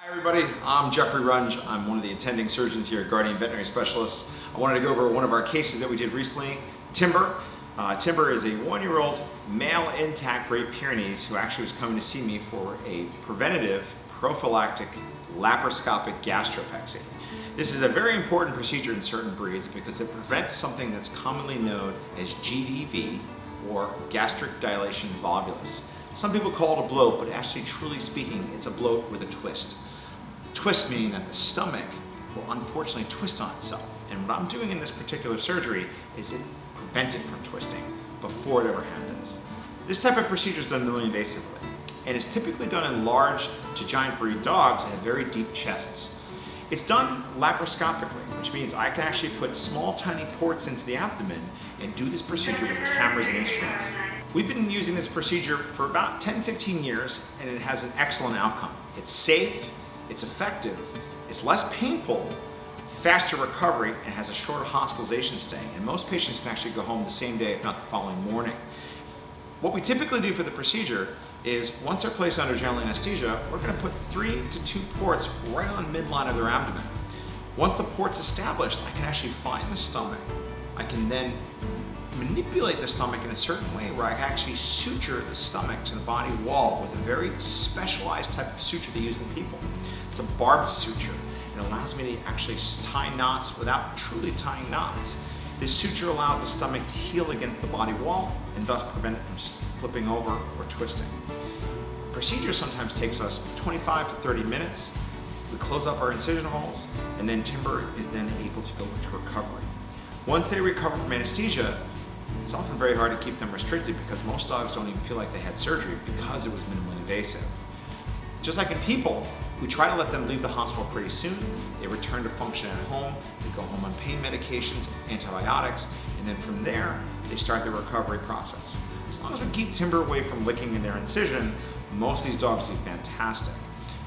Hi everybody, I'm Jeffrey Runge. I'm one of the attending surgeons here at Guardian Veterinary Specialists. I wanted to go over one of our cases that we did recently, Timber. Timber is a 1-year-old male intact Great Pyrenees who actually was coming to see me for a preventative prophylactic laparoscopic gastropexy. This is a very important procedure in certain breeds because it prevents something that's commonly known as GDV, or gastric dilation volvulus. Some people call it a bloat, but actually, truly speaking, it's a bloat with a twist. Twist meaning that the stomach will unfortunately twist on itself. And what I'm doing in this particular surgery is it prevent it from twisting before it ever happens. This type of procedure is done minimally invasively, and it's typically done in large to giant breed dogs that have very deep chests. It's done laparoscopically, which means I can actually put small, tiny ports into the abdomen and do this procedure with cameras and instruments. We've been using this procedure for about 10-15 years, and it has an excellent outcome. It's safe, it's effective, it's less painful, faster recovery, and has a shorter hospitalization stay. And most patients can actually go home the same day, if not the following morning. What we typically do for the procedure is once they're placed under general anesthesia, we're going to put 3 to 2 ports right on midline of their abdomen. Once the port's established, I can actually find the stomach. I can then manipulate the stomach in a certain way where I can actually suture the stomach to the body wall with a very specialized type of suture they use in people. It's a barbed suture. It allows me to actually tie knots without truly tying knots. This suture allows the stomach to heal against the body wall and thus prevent it from flipping over or twisting. The procedure sometimes takes us 25 to 30 minutes. We close up our incision holes, and then Timber is then able to go into recovery. Once they recover from anesthesia, it's often very hard to keep them restricted because most dogs don't even feel like they had surgery because it was minimally invasive. Just like in people, we try to let them leave the hospital pretty soon. They return to function at home, they go home on pain medications, antibiotics, and then from there, they start the recovery process. As long as we keep Timber away from licking in their incision, most of these dogs do fantastic.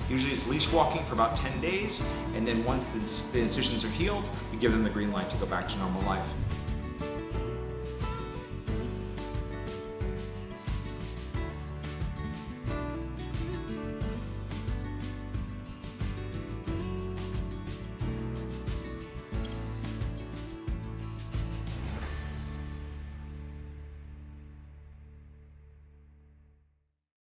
Usually it's leash walking for about 10 days, and then once the incisions are healed, we give them the green light to go back to normal life.